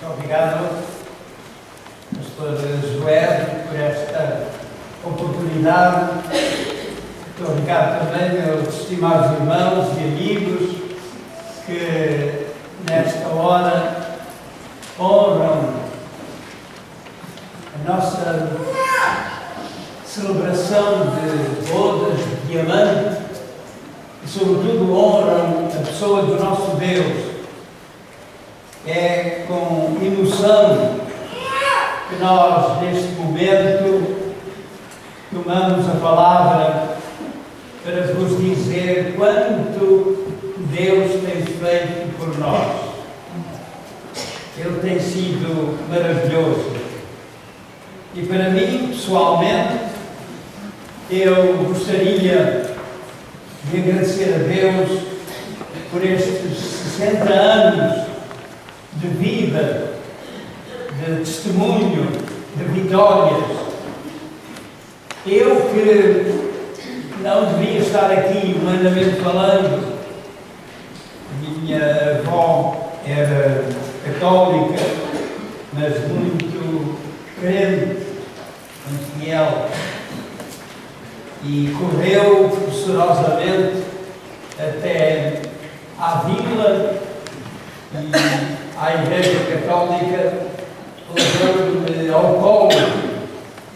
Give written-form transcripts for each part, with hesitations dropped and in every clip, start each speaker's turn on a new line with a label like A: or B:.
A: Muito obrigado, Pastor Joé, por esta oportunidade. Muito obrigado também, meus estimados irmãos e amigos que nesta hora honram a nossa celebração de bodas de diamante e, sobretudo, honram a pessoa do nosso Deus. É com emoção que nós, neste momento, tomamos a palavra para vos dizer quanto Deus tem feito por nós. Ele tem sido maravilhoso. E para mim, pessoalmente, eu gostaria de agradecer a Deus por estes 60 anos de vida, de testemunho, de vitórias. Eu que não devia estar aqui, humanamente falando, minha avó era católica, mas muito crente, muito fiel, e correu forçosamente até à vila e à Igreja Católica, levando-me ao colo,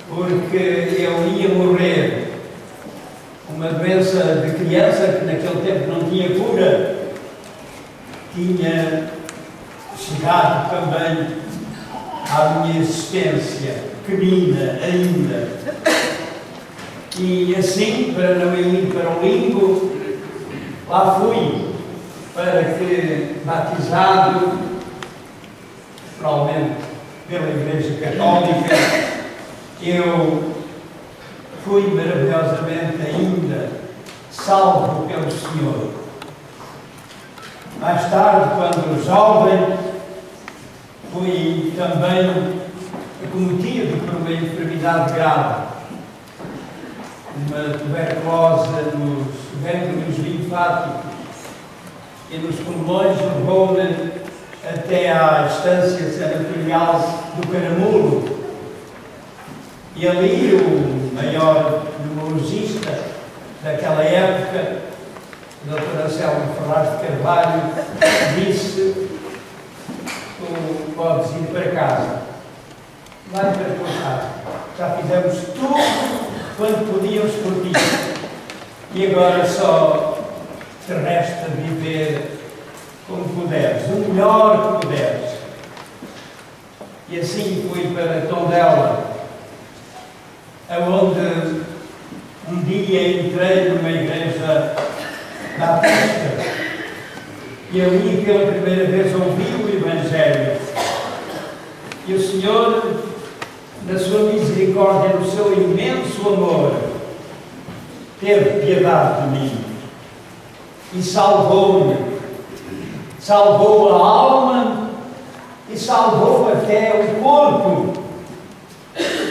A: porque eu ia morrer. Uma doença de criança que naquele tempo não tinha cura, tinha chegado também à minha existência, pequenina ainda. E assim, para não ir para o limbo, lá fui, para que, batizado, provavelmente pela Igreja Católica, eu fui maravilhosamente ainda salvo pelo Senhor. Mais tarde, quando jovem, fui também acometido por uma enfermidade grave, uma tuberculose nos gânglios linfáticos e nos pulmões, levou-me até à estância sanatorial do Caramulo. E ali o maior neurologista daquela época, o Dr. Anselmo Ferraz de Carvalho, disse: tu podes ir para casa, vai para a tua casa, já fizemos tudo quanto podíamos por ti, e agora só te resta viver como puderes, o melhor que puderes. E assim fui para Tondela, onde um dia entrei numa igreja batista e ali pela primeira vez ouvi o Evangelho. E o Senhor, na sua misericórdia, no seu imenso amor, teve piedade de mim e salvou-me. Salvou a alma e salvou até o corpo,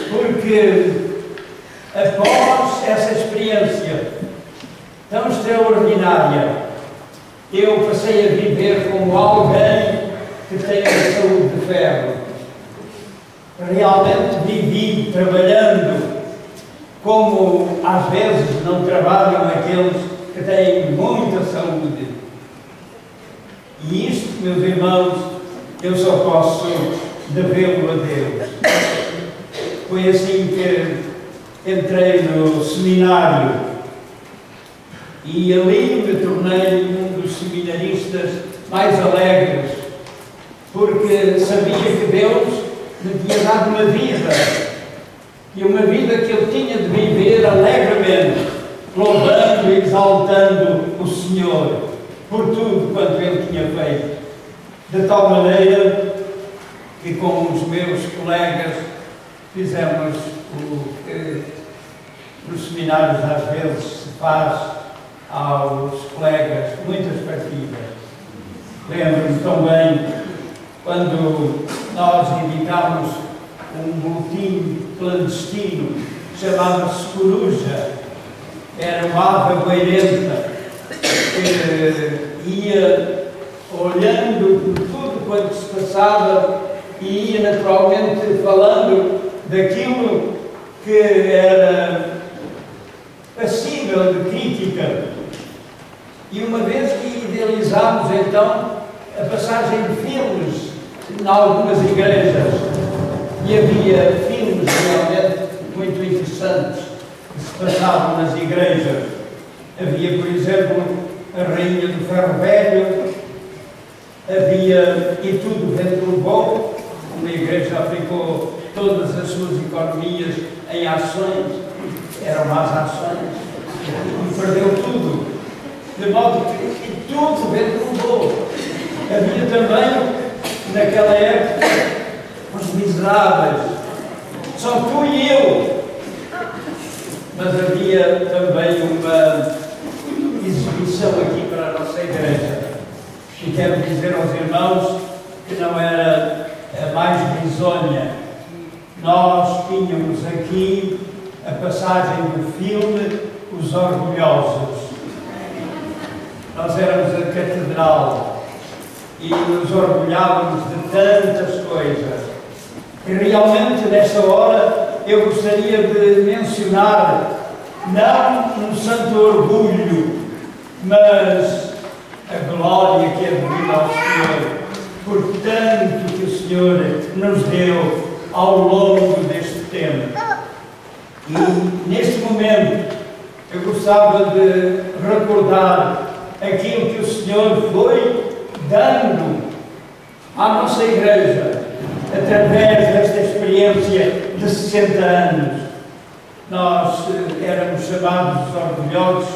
A: porque após essa experiência tão extraordinária, eu passei a viver como alguém que tem a saúde de ferro. Realmente vivi trabalhando como às vezes não trabalham aqueles que têm muita saúde. E isto, meus irmãos, eu só posso devê-lo a Deus. Foi assim que entrei no seminário e ali me tornei um dos seminaristas mais alegres, porque sabia que Deus me tinha dado uma vida, e uma vida que eu tinha de viver alegremente, louvando e exaltando o Senhor por tudo quanto Ele tinha feito, de tal maneira que com os meus colegas fizemos o que nos seminários às vezes se faz aos colegas, muitas partidas. Lembro-me tão bem quando nós editámos um boletim clandestino, chamava-se Coruja. Era uma ave goirenta que ia olhando por tudo quanto se passava e ia naturalmente falando daquilo que era passível de crítica. E uma vez que idealizámos então a passagem de filmes em algumas igrejas, e havia filmes realmente muito interessantes que se passavam nas igrejas. Havia, por exemplo, a Rainha do Ferro Velho, havia E Tudo Vento Bom, uma igreja aplicou todas as suas economias em ações, eram más ações, e perdeu tudo, de modo que tudo vento bom. Havia também, naquela época, os miseráveis, só tu e eu. Mas havia também uma exibição aqui para a nossa igreja. E quero dizer aos irmãos que não era a mais risonha. Nós tínhamos aqui a passagem do filme Os Orgulhosos. Nós éramos a catedral e nos orgulhávamos de tantas coisas. E realmente, nesta hora, eu gostaria de mencionar, não um santo orgulho, mas a glória que é devida ao Senhor, por tanto que o Senhor nos deu ao longo deste tempo. E, neste momento, eu gostava de recordar aquilo que o Senhor foi dando à nossa igreja, através desta experiência de 60 anos. Nós éramos chamados os orgulhosos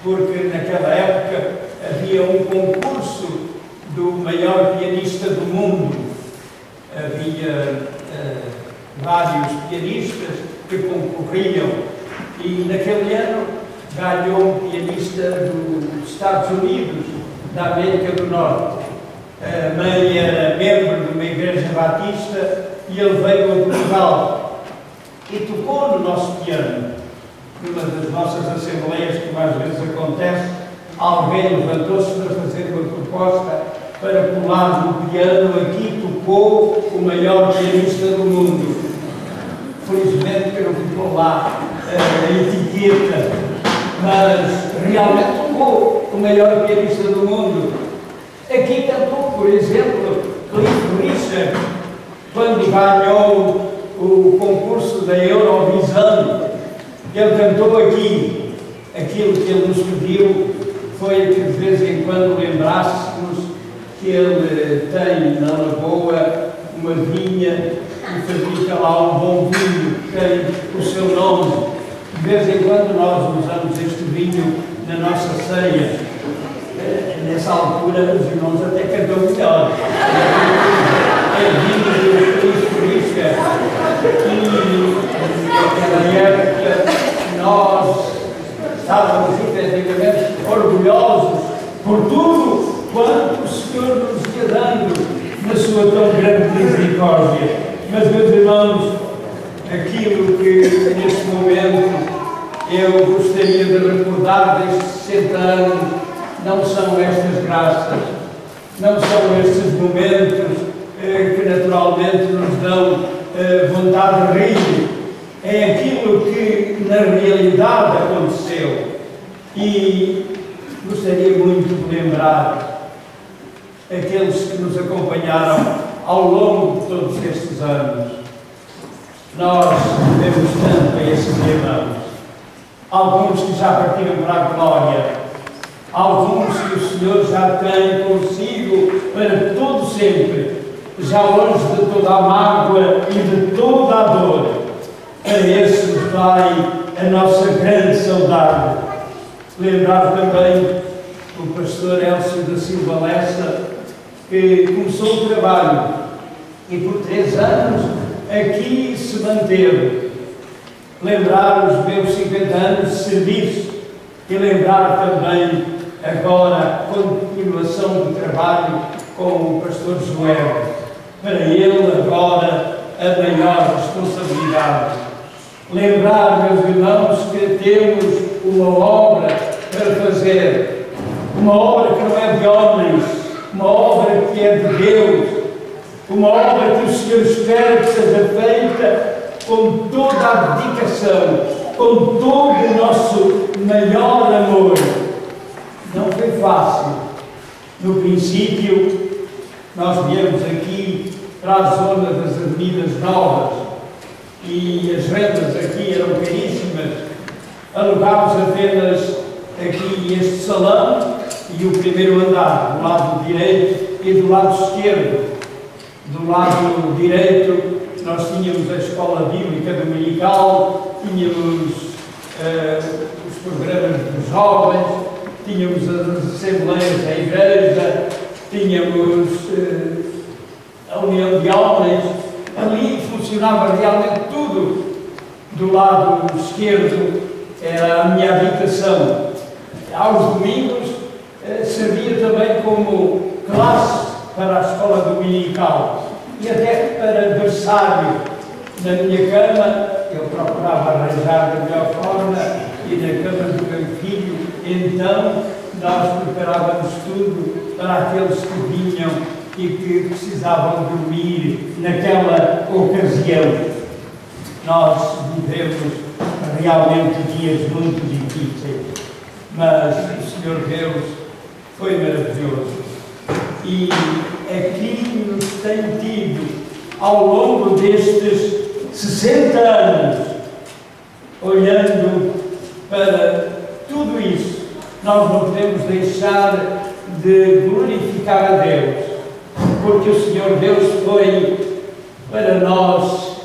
A: porque naquela época havia um concurso do maior pianista do mundo. Havia vários pianistas que concorriam e naquele ano ganhou um pianista dos Estados Unidos, da América do Norte. A mãe era membro de uma igreja batista e ele veio a Portugal e tocou no nosso piano. Numa das nossas assembleias, como às vezes acontece, alguém levantou-se para fazer uma proposta para colar no piano. Aqui tocou o maior pianista do mundo. Felizmente que não ficou lá a etiqueta, mas realmente tocou o maior pianista do mundo. Aqui cantou, por exemplo, Cliff Richard, quando ganhou o concurso da Eurovisão. Ele cantou aqui. Aquilo que ele nos pediu foi que de vez em quando lembrássemos que ele tem na Lagoa uma vinha e fabrica lá um bom vinho que tem o seu nome. De vez em quando nós usamos este vinho na nossa ceia. Nessa altura os irmãos até cantam melhor. É vinho do Cristo Rica. E naquela época nós estávamos efetivamente orgulhosos por tudo quanto o Senhor nos ia dando na sua tão grande misericórdia. Mas, meus irmãos, aquilo que neste momento eu gostaria de recordar destes 60 anos não são estas graças, não são estes momentos que naturalmente nos dão vontade de rir. É aquilo que na realidade aconteceu. E gostaria muito de lembrar aqueles que nos acompanharam ao longo de todos estes anos. Nós devemos tanto a esses irmãos. Alguns que já partiram para a glória, alguns que o Senhor já tem consigo para todo sempre, já longe de toda a mágoa e de toda a dor. A esses vai a nossa grande saudade. Lembrar também o pastor Elcio da Silva Lessa, que começou o trabalho e por 3 anos aqui se manteve. Lembrar os meus 50 anos de serviço e lembrar também agora a continuação do trabalho com o pastor Joel. Para ele agora a maior responsabilidade. Lembrar, meus irmãos, que temos uma obra para fazer, uma obra que não é de homens, uma obra que é de Deus, uma obra que o Senhor espera que seja feita com toda a dedicação, com todo o nosso maior amor. Não foi fácil. No princípio, nós viemos aqui para a zona das Avenidas Novas e as rendas aqui eram caríssimas. Alugámos apenas aqui este salão e o primeiro andar, do lado direito e do lado esquerdo. Do lado direito nós tínhamos a escola bíblica dominical, tínhamos os programas dos jovens, tínhamos as assembleias da igreja, tínhamos a união de homens. Ali funcionava realmente tudo. Do lado esquerdo era a minha habitação. Aos domingos servia também como classe para a escola dominical e até para berçário. Na minha cama, eu procurava arranjar da melhor forma, e na cama do meu filho, então nós preparávamos tudo para aqueles que vinham e que precisavam dormir naquela ocasião. Nós vivemos realmente dias muito difíceis, mas o Senhor Deus foi maravilhoso. E aqui nos tem tido, ao longo destes 60 anos, olhando para tudo isso, nós não podemos deixar de glorificar a Deus, porque o Senhor Deus foi para nós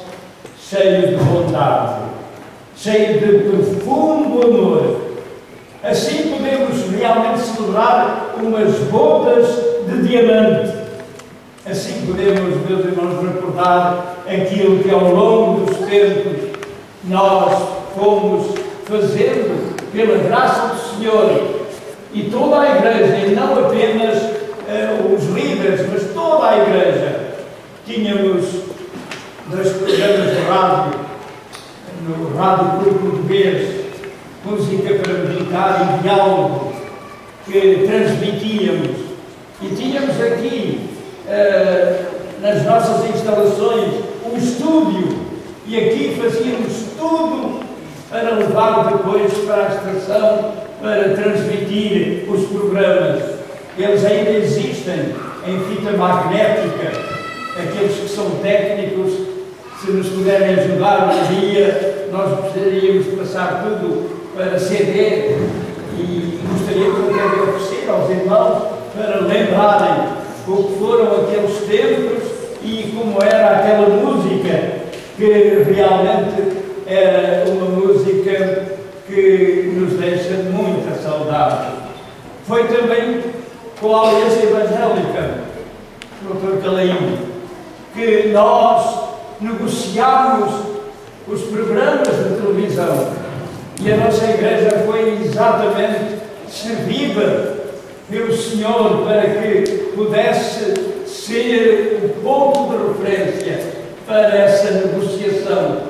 A: cheio de bondade, cheio de profundo amor. Assim podemos realmente celebrar umas bodas de diamante. Assim podemos, meus irmãos, recordar aquilo que ao longo dos tempos nós fomos fazendo pela graça do Senhor, e toda a igreja, e não apenas os líderes, mas toda a igreja. Tínhamos 2 programas de rádio, no Rádio Clube Português, música para meditar e diálogo, que transmitíamos, e tínhamos aqui nas nossas instalações um estúdio, e aqui fazíamos tudo para levar depois para a estação para transmitir os programas. Eles ainda existem em fita magnética. Aqueles que são técnicos, se nos puderem ajudar um dia, nós gostaríamos de passar tudo para CD, e gostaríamos até de oferecer aos irmãos para lembrarem o que foram aqueles tempos e como era aquela música, que realmente era uma música que nos deixa muita saudade. Foi também com a Aliança Evangélica, Dr. Calaim, que nós negociámos os programas de televisão, e a nossa igreja foi exatamente servida pelo Senhor para que pudesse ser o ponto de referência para essa negociação.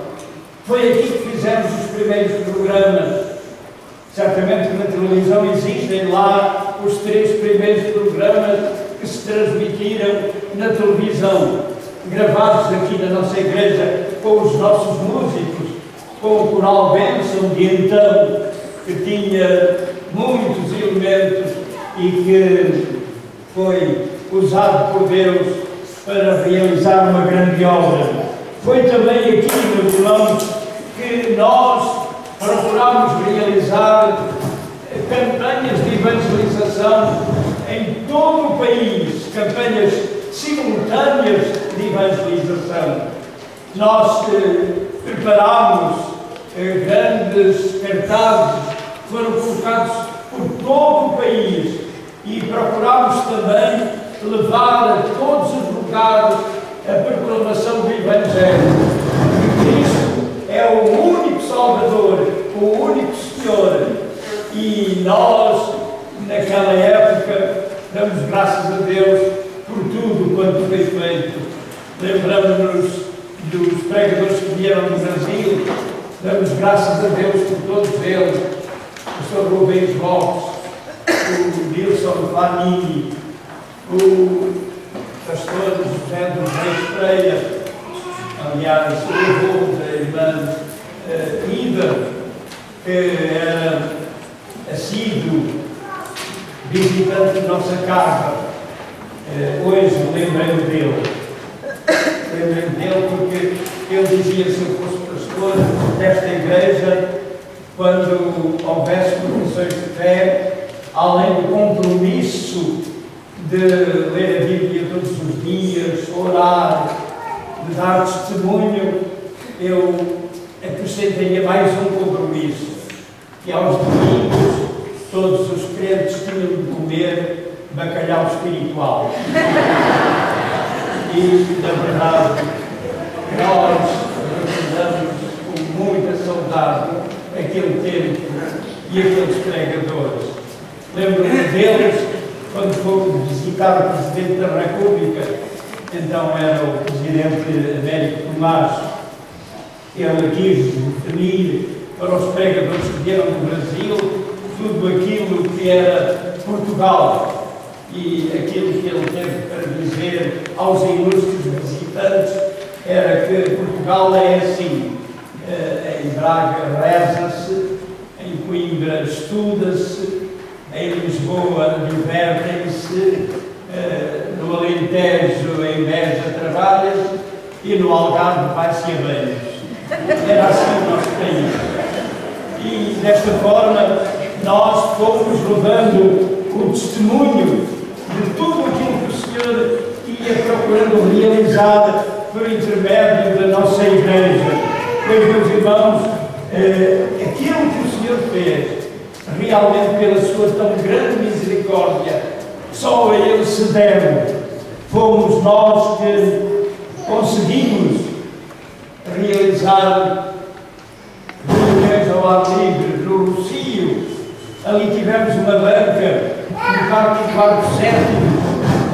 A: Foi aqui que fizemos os primeiros programas. Certamente que na televisão existem lá os 3 primeiros programas que se transmitiram na televisão, gravados aqui na nossa igreja com os nossos músicos, com o coral Bênção de então, que tinha muitos elementos e que foi usado por Deus para realizar uma grande obra. Foi também aqui, meus irmãos, que nós procurámos realizar campanhas de evangelização em todo o país, campanhas simultâneas de evangelização. Nós preparámos grandes cartazes que foram colocados por todo o país, e procurámos também levar a todos os lugares a proclamação do Evangelho. Cristo é o único Salvador, o único Senhor, e nós, naquela época, damos graças a Deus por tudo quanto foi feito. Lembramos-nos dos pregadores que vieram do Brasil, damos graças a Deus por todos eles, o Sr. Rubens Lopes, o Nilson Vanini, pastor José dos Reis Pereira, aliás, o avô da irmã Ida, que era assíduo visitante de nossa casa. Hoje lembrei-me dele. Lembrei-me dele porque ele dizia, se eu fosse pastor desta igreja, quando houvesse profissões de fé, além do compromisso de ler a Bíblia todos os dias, orar, de dar testemunho, eu acrescentaria mais um compromisso, que aos domingos todos os crentes tinham de comer bacalhau espiritual. E, na verdade, nós recordamos com muita saudade aquele tempo e aqueles pregadores. Lembro-me deles quando fomos visitar o Presidente da República, então era o Presidente Américo Tomás. Ele quis definir para os pregadores que vieram do Brasil tudo aquilo que era Portugal e aquilo que ele teve para dizer aos ilustres visitantes era que Portugal é assim. Em Braga reza-se, em Coimbra estuda-se, em Lisboa divertem-se, no Alentejo em Beja trabalha-se e no Algarve vai-se a banhos. Era assim o nosso país. E desta forma nós fomos rodando o testemunho de tudo aquilo que o Senhor ia procurando realizar por intermédio da nossa igreja. Pois, meus irmãos, aquilo que o Senhor fez, realmente pela sua tão grande misericórdia, só a Ele se deve. Fomos nós que conseguimos realizar reuniões ao ar livre, no Rocio. Ali tivemos uma banca, no Parque Eduardo VII.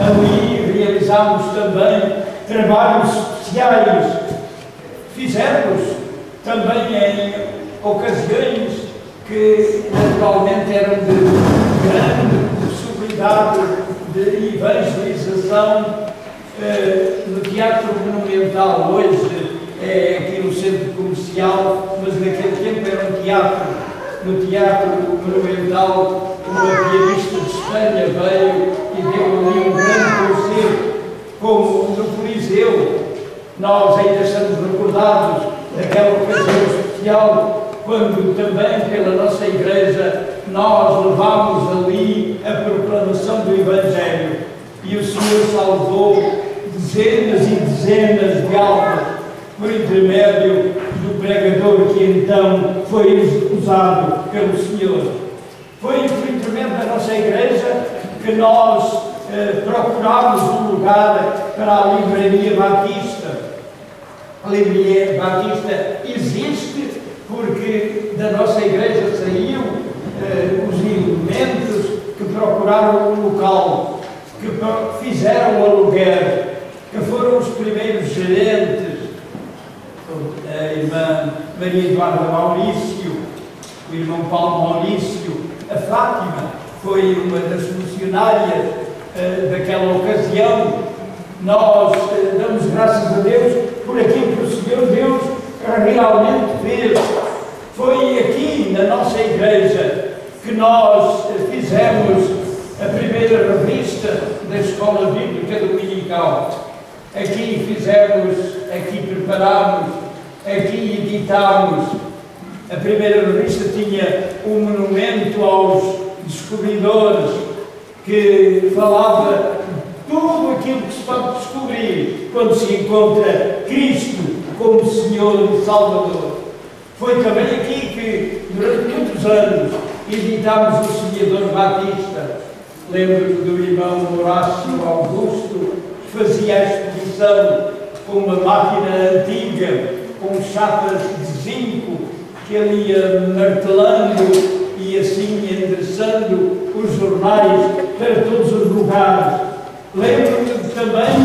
A: Ali realizámos também trabalhos especiais. Fizemos também em ocasiões que naturalmente eram de grande possibilidade de evangelização no Teatro Monumental. Hoje é aqui no Centro Comercial, mas naquele tempo era um teatro. No Teatro Monumental, uma pianista de Espanha veio e deu ali um grande concerto, como no Coliseu. Nós ainda estamos recordados daquela ocasião especial, quando também pela nossa igreja nós levámos ali a proclamação do Evangelho e o Senhor salvou dezenas e dezenas de almas por intermédio do pregador que então foi usado pelo Senhor. Foi por intermédio da nossa igreja que nós procurámos um lugar para a Livraria Batista. A Livraria Batista existe porque da nossa igreja saíam os elementos que procuraram um local, que fizeram o aluguer, que foram os primeiros gerentes, a irmã Maria Eduarda Maurício, o irmão Paulo Maurício, a Fátima foi uma das funcionárias daquela ocasião. Nós damos graças a Deus por aquilo que o Senhor Deus realmente fez. Foi aqui na nossa igreja que nós fizemos a primeira revista da Escola Bíblica Dominical. Aqui fizemos, aqui preparámos, aqui editámos. A primeira revista tinha um monumento aos descobridores que falava tudo aquilo que se pode descobrir quando se encontra Cristo como Senhor e Salvador. Foi também aqui que, durante muitos anos, editámos o Semeador Batista. Lembro-me do irmão Horácio Augusto, que fazia a exposição com uma máquina antiga, com chapas de zinco, que ele ia martelando e assim endereçando os jornais para todos os lugares. Lembro-me também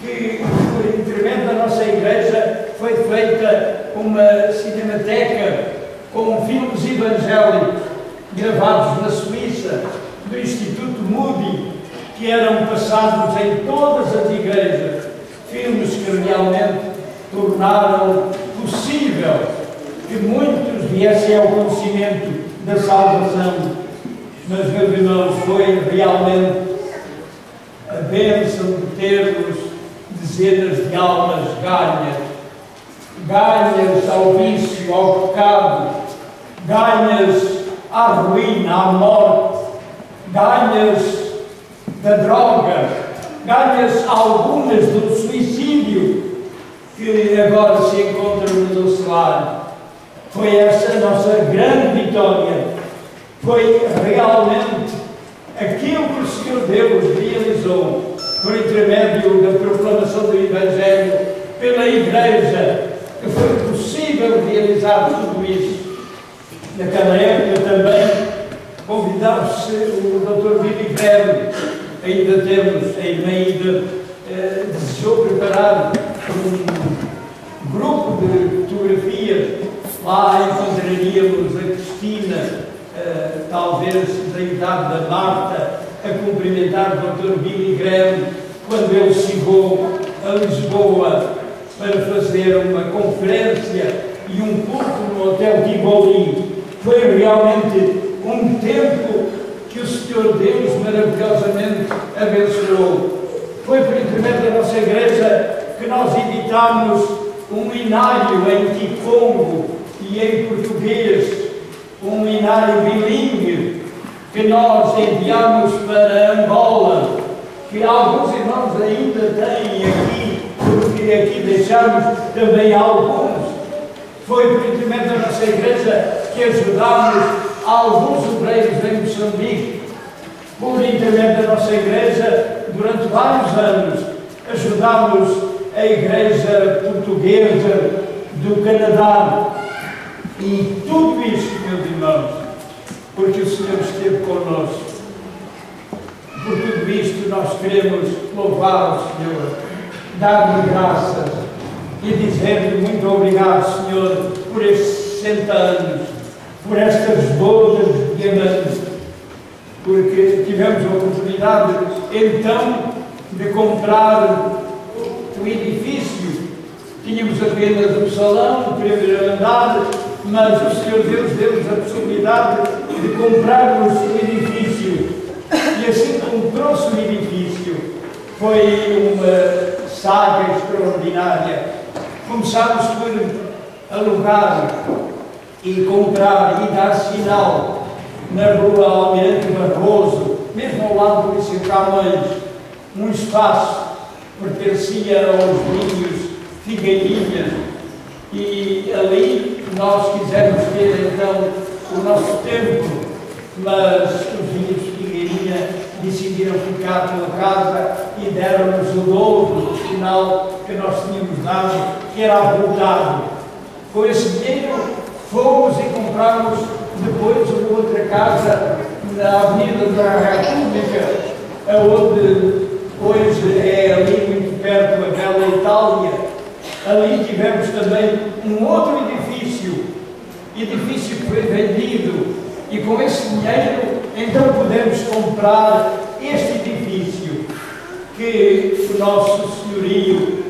A: que, por intermédio da nossa igreja, foi feita uma cinemateca com filmes evangélicos gravados na Suíça, do Instituto Moody, que eram passados em todas as igrejas, filmes que realmente tornaram possível que muitos viessem ao conhecimento da salvação. Mas, meus irmãos, foi realmente a bênção de termos dezenas de almas ganhas ao vício, ao pecado, ganhas à ruína, à morte, ganhas da droga, ganhas algumas do suicídio que agora se encontram no nosso lar. Foi essa a nossa grande vitória. Foi realmente aquilo que o Senhor Deus realizou por intermédio da proclamação do Evangelho pela Igreja, que foi possível realizar tudo isso. Naquela época também convidava-se o Dr. Billy Graham. Ainda temos, ainda desejou preparar um grupo de fotografias. Lá encontraríamos a Cristina, talvez da idade da Marta, a cumprimentar o Dr. Billy Graham quando ele chegou a Lisboa para fazer uma conferência e um culto no Hotel Tivoli. Foi realmente um tempo que o Senhor Deus maravilhosamente abençoou. Foi por intermédio da nossa igreja que nós editámos um inário em Kikongo e em português, um inário bilingue que nós enviámos para Angola, que alguns irmãos ainda têm aqui, porque aqui deixámos também alguns. Foi por intermédio da nossa igreja que ajudámos alguns obreiros em Moçambique. Por intermédio da nossa igreja, durante vários anos, ajudámos a igreja portuguesa do Canadá. E tudo isto, meus irmãos, porque o Senhor esteve connosco. Por tudo isto nós queremos louvar o Senhor, dar-lhe graças e dizer-lhe muito obrigado, Senhor, por estes 60 anos, por estas bodas de diamantes, porque tivemos a oportunidade então de comprar o edifício. Tínhamos apenas um salão, o primeiro andar, mas o Senhor Deus deu-nos a possibilidade de comprarmos o edifício. E assim comprou-se o edifício. Foi uma saga extraordinária. Começámos por alugar e comprar e dar sinal na rua Almirante Barroso, mesmo ao lado do Liceu Camões, um espaço que pertencia aos vinhos Figueirinha, e ali nós quisemos ter então o nosso templo, mas os vinhos Figueirinha decidiram ficar pela casa e deram-nos o dobro do sinal que nós tínhamos dado, que era avultado. Com esse dinheiro fomos e compramos depois uma outra casa na Avenida da República, onde hoje é ali muito perto da Bela Itália. Ali tivemos também um outro edifício que foi vendido, e com esse dinheiro então podemos comprar este edifício que o nosso senhorio,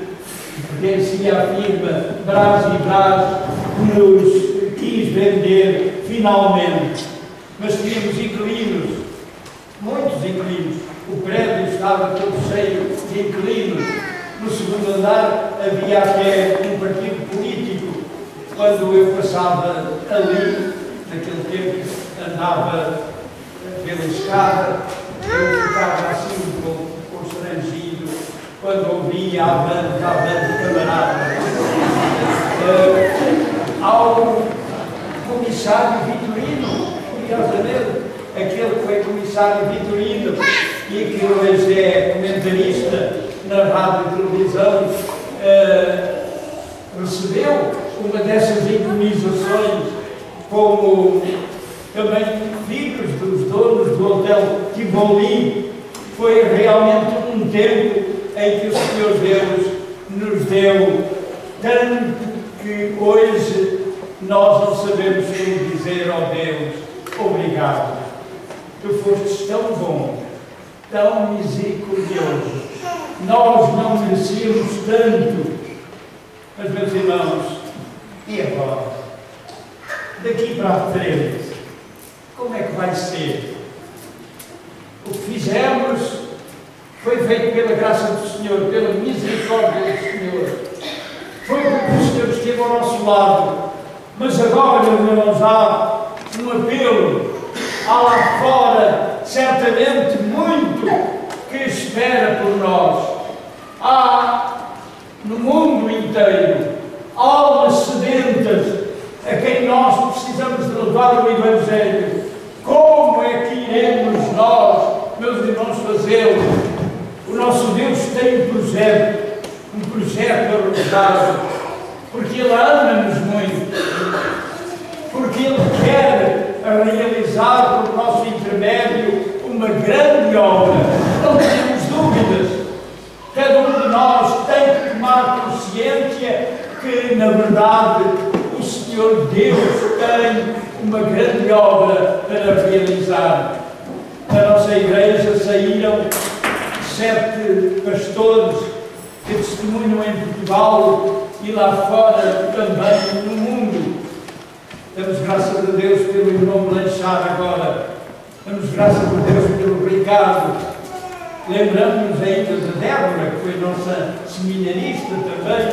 A: que pertencia à firma Brás e Brás, nos quis vender finalmente. Mas tínhamos inquilinos, muitos inquilinos. O prédio estava todo cheio de inquilinos. No segundo andar havia até um partido político. Quando eu passava ali, naquele tempo andava pela escada, eu ficava assim um pouco constrangido quando ouvia avante, camarada. Ao comissário Vitorino, curiosamente, aquele que foi comissário Vitorino e que hoje é comentarista na rádio e televisão, recebeu uma dessas indemnizações, como também filhos dos donos do Hotel Tivoli. Foi realmente um tempo em que o Senhor Deus nos deu tanto que hoje nós não sabemos como dizer ao Deus obrigado. Tu fostes tão bom, tão misericordioso. Nós não merecíamos tanto. Mas, meus irmãos, e agora? Daqui para a frente, como é que vai ser? O que fizemos foi feito pela graça do Senhor, pela misericórdia do Senhor. Foi porque o Senhor esteve ao nosso lado. Mas agora, meus irmãos, há um apelo. Há lá fora, certamente, muito que espera por nós. Há no mundo inteiro almas sedentas a quem nós precisamos de levar o Evangelho. Como é que iremos nós, meus irmãos, fazê-lo? O nosso Deus tem um projeto a realizar, porque Ele ama-nos muito, porque Ele quer realizar por nosso intermédio uma grande obra. Não temos dúvidas. Cada um de nós tem que tomar consciência que, na verdade, o Senhor Deus tem uma grande obra para realizar. Na nossa igreja saíram 7 pastores que testemunham em Portugal e lá fora também no mundo. Damos graças a Deus pelo irmão Blanchard agora. Damos graças a Deus pelo Ricardo. Lembramos ainda da Débora, que foi nossa seminarista também,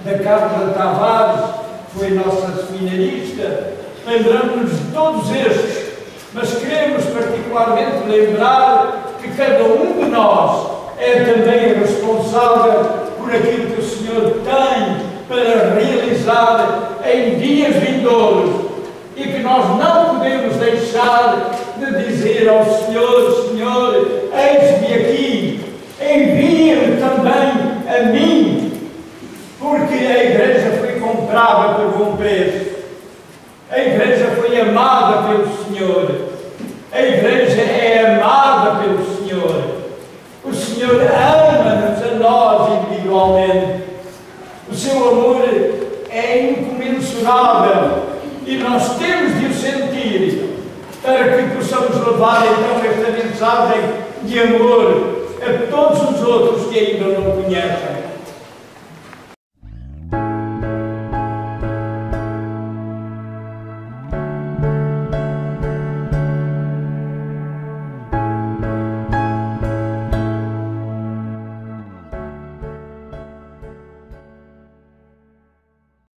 A: da Carla Tavares, que foi nossa seminarista. Lembramos-nos de todos estes, mas queremos particularmente lembrar que cada um de nós é também responsável por aquilo que o Senhor tem para realizar em dias vindouros e que nós não podemos deixar de dizer ao Senhor: Senhor, eis-me aqui, envia-me também a mim, porque a igreja foi comprada por bom preço, a igreja foi amada pelo Senhor, a igreja é amada pelo Senhor, o Senhor ama-nos a nós individualmente, o seu amor é incomensurável e nós temos de o sentir para que possamos levar então esta mensagem de amor a todos os outros que ainda não conhecem.